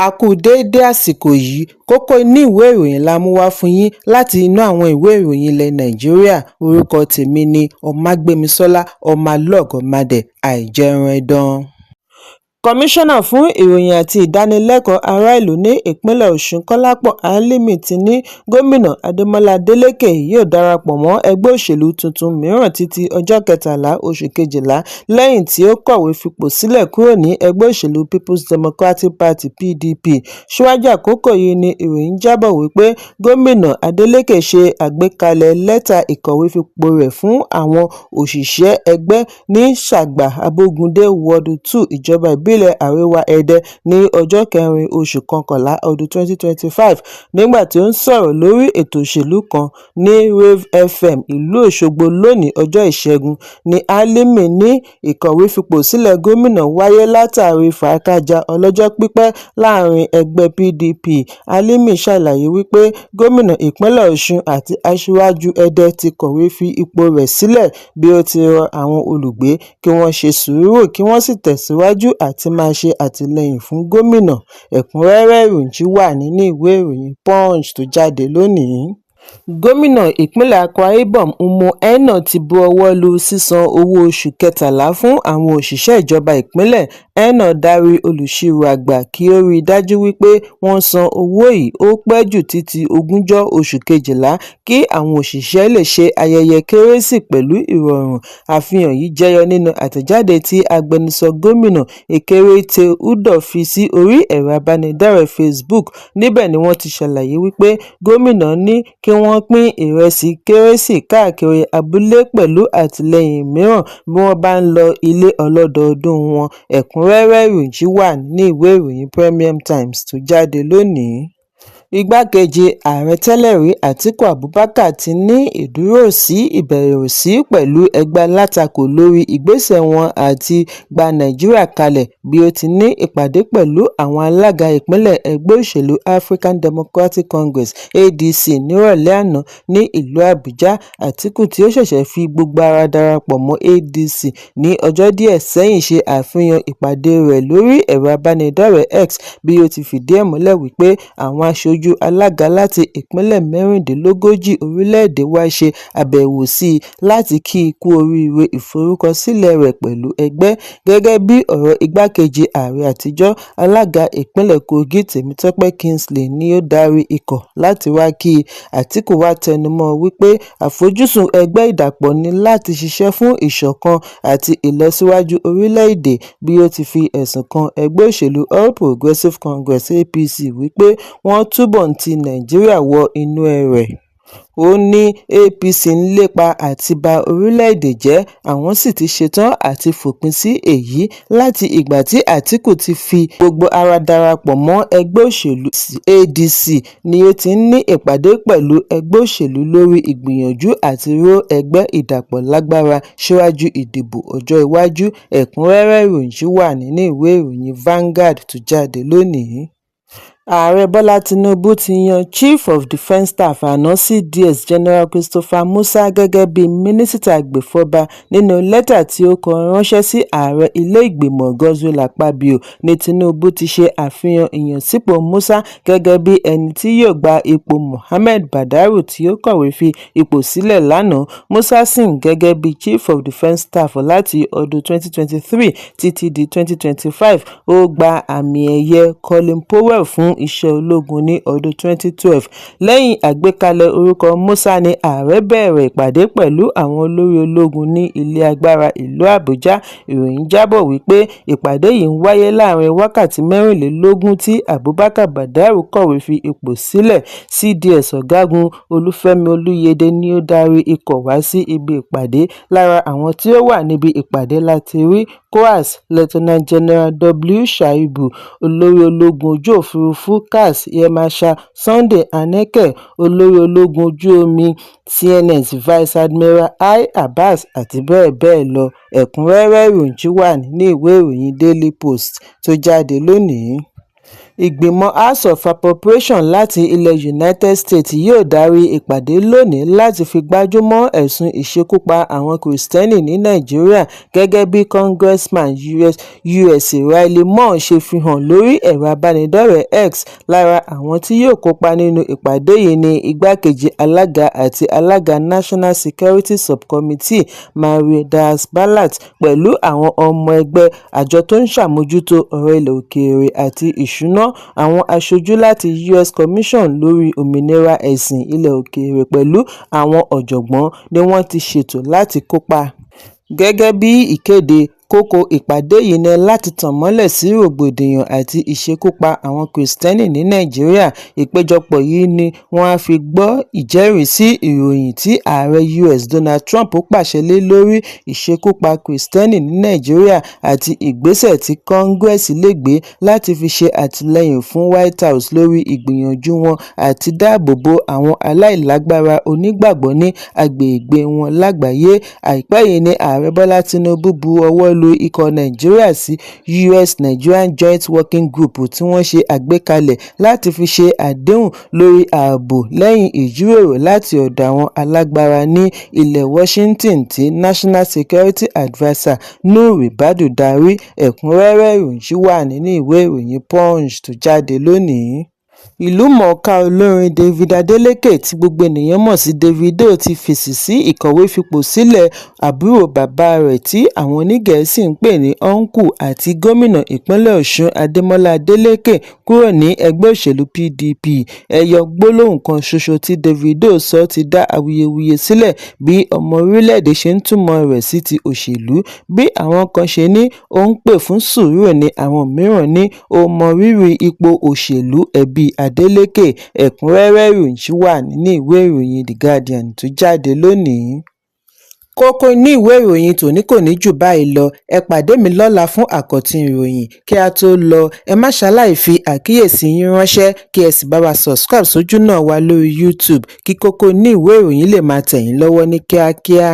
A kú déédé àsìkò yìí, kókó inú ìwé ìròyìn la mú wá fún yín láti inú àwọn ìwé ìròyìn ilẹ̀ Nàìjíríà. Orúkọ tèmi ni Ọmágbémisọ́lá Ọmọlọ́gọ̀mádẹ àìjẹran ẹdán. Kọmíṣánná fún ìròyìn àti ìdánilẹ́kọ̀ọ́ ará ìlú ní ìpínlẹ̀ Ọ̀ṣun Kọ́lápọ̀ Álímì ti ní gómìnà Adémọ́lá Adélékè yóò darapọ̀ mọ́ ẹgbẹ́ òṣèlú tuntun mìíràn títí ọjọ́ 13 oṣù kejìlá lẹ́yìn tí ó kọ̀wé fipò sílẹ̀ kúrò ní ẹgbẹ́ òṣèlú People's Democratic Party (PDP). Síwájú àkókò yìí ni ìròyìn jábọ̀ wípé gómìnà Adélékè ṣe àgbékalẹ̀ lẹ́tà ìkọ̀wé fipò rẹ̀ fún àwọn òṣìṣẹ́ ẹgbẹ́ ní Ṣàgbà Abógundé Ward 2 ìjọba ìbílẹ̀ Àríwá Ẹdẹ ní ọjọ́ 4 oṣù kọkànlá ọdún 2025 nígbà tí ó ń sọ̀rọ̀ lórí ètò òṣèlú kan ní Rave FM ìlú Òṣogbo lónìí ọjọ́ Ìṣẹ́gun. Ní Álímì ní ìkọ̀wé fipò sílẹ̀ gómìnà wáyé látàrí fàákájà ọlọ́jọ́ pípẹ́ láàrin ẹgbẹ́ PDP. Álímì ṣàlàyé wípé gómìnà ìpínlẹ̀ Ọ̀ṣun àti aṣíwájú Ẹdẹ ti kọ̀wé fi ipò rẹ̀ sílẹ̀ bí ó ti rọ àwọn olùgbé kí wọ́n ṣe sùúrù kí wọ́n sì tẹ̀síwájú àti máa ṣe àtìlẹ́yìn fún gómìnà. Ẹ̀kúnrẹ́rẹ́ ìròyìn wà nínú ìwé ìròyìn Punch tó jáde lónìí. Gómìnà ìpínlẹ̀ Akwa Ibom Umo Eno ti bu ọwọ́ lu sísan owó oṣù kẹtàlá fún àwọn òṣìṣẹ́ ìjọba ìpínlẹ̀. Eno darí olùṣirò àgbà kí ó rí i dájú wípé wọ́n san owó yìí ó pẹ́ jù títí 20 oṣù kejìlá kí àwọn òṣìṣẹ́ lè ṣe ayẹyẹ kérésì pẹ̀lú ìrọ̀rùn. Àfihàn yìí jẹyọ nínú àtẹ̀jáde tí agbẹnusọ gómìnà Ekerete Udoh fi sí orí ẹ̀rọ abánidọ́rẹ̀ẹ́ Facebook. Níbẹ̀ ni wọ́n ti ṣàlàyé wípé gómìnà ní kí wọ́n pín ìrẹsì kérésì káàkiri abúlé pẹ̀lú àtìlẹ́yìn mìíràn bí wọ́n bá ń lọ ilé ọlọ́dọọdún wọn. Ẹ̀kúnrẹ́rẹ́ ìròyìn wà ní ìwé ìròyìn Premium Times tó jáde lónìí. Igbákejì ààrẹ tẹ́lẹ̀ rí Àtíkù Abubakar ti ní ìdúróṣí ìbẹ̀rùsí pẹ̀lú ẹgbẹ́ alátakò lórí ìgbésẹ̀ wọn àti gba Nàìjíríà kalẹ̀ bí ó ti ní ìpàdé pẹ̀lú àwọn alága ìpínlẹ̀ ẹgbẹ́ òṣèlú African Democratic Congress (ADC) nírọ̀lẹ́ àná ní ìlú Àbújá. Àtíkù tí ó ṣẹ̀ṣẹ̀ fi gbogbo ara darapọ̀ mọ́ ADC ní ọjọ́ díẹ̀ sẹ́yìn ṣe àfihàn ìpàdé rẹ̀ lórí ẹ̀rọ abánidọ́rẹ̀ẹ́ X bí ó ti fìdí ẹ̀ múlẹ̀ wípé àwọn aṣojú alága láti ìpínlẹ̀ 36 orílẹ̀-èdè wa ṣe àbẹ̀wò sí i láti kí i kú oríire ìforúkọsílẹ̀ rẹ̀ pẹ̀lú ẹgbẹ́. Gẹ́gẹ́ bí ọ̀rọ̀ igbákejì ààrẹ àtijọ́, alága ìpínlẹ̀ Kogi Tèmítọ́pẹ́ Kingsley ni ó darí ikọ̀ láti wá kí i. Àtíkù wá tẹnumọ́ wípé àfojúsùn ẹgbẹ́ ìdàpọ̀ ni láti ṣiṣẹ́ fún ìṣọ̀kan àti ìlọsíwájú orílẹ̀-èdè bí ó ti fi ẹ̀sùn kan ẹgbẹ́ òṣèlú All Progressives Congress (APC) wípé wọ́n túbọ̀ ń ti Nàìjíríà wọ inú ẹrẹ̀. Ó ní APC ń lépa àti ba orílẹ̀-èdè jẹ́, àwọn sì ti ṣetán àti fòpin sí èyí. Láti ìgbà tí Àtíkù ti fi gbogbo ara darapọ̀ mọ́ ẹgbẹ́ òṣèlú ADC ni ó ti ń ní ìpàdé pẹ̀lú ẹgbẹ́ òṣèlú lórí ìgbìyànjú àti ró ẹgbẹ́ ìdàpọ̀ lágbára síwájú ìdìbò ọjọ́ iwájú. Ẹ̀kúnrẹ́rẹ́ ìròyìn wà nínú ìwé ìròyìn Vanguard tó jáde lónìí. Ààrẹ Bọ́lá Tinubu ti yan Chief of Defence Staff àná CDS General Christopher Musa gẹ́gẹ́ bí mínísítà agbèfọ́ba. Nínú lẹ́tà tí ó kọ ránṣẹ́ sí ààrẹ ilé ìgbìmọ̀ Godswill Akpabio ní Tinubu ti ṣe àfihàn ìyànsípò Musa gẹ́gẹ́ bí ẹni tí yóò gba ipò Mohammed Badaru tí ó kọ̀wé fi ipò sílẹ̀ lánàá. Musa sìn gẹ́gẹ́ bí Chief of Defence Staff láti ọdún 2023 títí di 2025. Ó gba àmì ẹ̀yẹ Colin Powell fún iṣẹ́ ológun ní ọdún 2012. Lẹ́yìn àgbékalẹ̀ orúkọ Musa ni ààrẹ bẹ̀rẹ̀ ìpàdé pẹ̀lú àwọn olórí ológun ní ilé agbára ìlú Àbújá. Ìròyìn jábọ̀ wípé ìpàdé yìí ń wáyé láàrin wákàtí 24 tí Abubakar Badaru kọ̀wé fi ipò sílẹ̀. CDS Ọ̀gágun Olúfẹ́mi Olúyẹdẹ ni ó darí ikọ̀ wá sí ibi ìpàdé. Lára àwọn tí ó wà níbi ìpàdé láti rí COAS Lieutenant General W. Shaibu, olórí ológun ojú òfurufú CAS Air Marshal Sunday Aneke, olórí ológun ojú omi TNS Vice Admiral I. Abbas àti bẹ́ẹ̀ bẹ́ẹ̀ lọ. Ẹ̀kúnrẹ́rẹ́ ìròyìn wà nínú ìwé ìròyìn Daily Post tó jáde lónìí. Ìgbìmọ̀ House of Appropriations láti ilẹ̀ United States yóò darí ìpàdé lónìí láti fi gbájúmọ́ ẹ̀sùn ìṣekúpa àwọn Kìrìsìtẹ́nì ní Nàìjíríà gẹ́gẹ́ bí Congressman US Riley Moore ṣe fi hàn lórí ẹ̀rọ abánidọ́rẹ̀ẹ́ X. Lára àwọn tí yóò kópa nínú ìpàdé yìí ni igbákejì alága àti alága National Security Subcommittee Mario Diaz-Balart pẹ̀lú àwọn ọmọ ẹgbẹ́ àjọ tó ń ṣàmójútó ọ̀rọ̀ ilẹ̀ òkèèrè àti ìṣúná, àwọn aṣojú láti US Commission lórí Òmìnira Ẹ̀sìn Ilẹ̀ Òkèèrè pẹ̀lú àwọn ọ̀jọ̀gbọ́n ni wọ́n ti ṣètò láti kópa. Gẹ́gẹ́ bí ìkéde, kókó ìpàdé yìí ní láti tàn mọ́lẹ̀ sí rògbòdìyàn àti ìṣekúpa àwọn Kìrìsìtẹ́nì ní Nàìjíríà. Ìpéjọpọ̀ yìí ni wọ́n á fi gbọ́ ìjẹ́rìísí ìròyìn tí ààrẹ US Donald Trump pàṣẹ lé lórí ìṣekúpa Kìrìsìtẹ́nì ní Nàìjíríà àti ìgbésẹ̀ tí Congress lè gbé láti fi ṣe àtìlẹ́yìn fún White House lórí ìgbìyànjú wọn àti dáàbò bo àwọn aláìlágbára onígbàgbọ́ ní agbègbè wọn lágbàáyé. Àìpẹ́ yìí ni ààrẹ Bọ́lá Tinubu bu ọwọ́ lu ikọ̀ Nàìjíríà sí US-Nigerian Joint Working Group tí wọ́n ṣe àgbékalẹ̀ láti fi ṣe àdéhùn lórí ààbò lẹ́yìn ìjíròrò láti ọ̀dọ̀ àwọn alágbára ní ilẹ̀ Washington tí National Security Adviser Nuhu Ribadu darí. Ẹ̀kúnrẹ́rẹ́ ìròyìn ṣì wà nínú ìwé ìròyìn Punch tó jáde lónìí. Ìlúmọ̀ọ́ká olórin David Adeleke tí gbogbo ènìyàn mọ̀ sí Davido ti fèsì sí ìkọ̀wé fipò sílẹ̀ àbúrò bàbá rẹ̀ tí àwọn onígẹ̀ẹ́sì ń pè ní Uncle àti gómìnà ìpínlẹ̀ Ọ̀ṣun Adémọ́lá Adeleke kúrò ní ẹgbẹ́ òṣèlú PDP. Ẹyọ gbólóhùn kan ṣoṣo tí Davido sọ ti dá awuyewuye sílẹ̀ bí ọmọ orílẹ̀-èdè ṣe ń túmọ̀ rẹ̀ sí ti òṣèlú. Bí àwọn kan ṣe ní ó ń pè fún sùúrù ni àwọn mìíràn ní ó mọrírì ipò òṣèlú ẹbí Adeleke. Ẹ̀kúnrẹ́rẹ́ ìròyìn ṣì wà nínú ìwé ìròyìn The Guardian tó jáde lónìí. Kókó inú ìwé ìròyìn tòní kò ní jù báyìí lọ. Ẹ pàdé mi lọ́la fún àkọ́tún ìròyìn. Kí a tó lọ, ẹ má ṣaláì fi àkíyèsí yín ránṣẹ́ kí ẹ sì bá wa subscribe sójú náà wa lórí YouTube kí kókó inú ìwé ìròyìn lè máa tẹ̀ yín lọ́wọ́ ní kíákíá.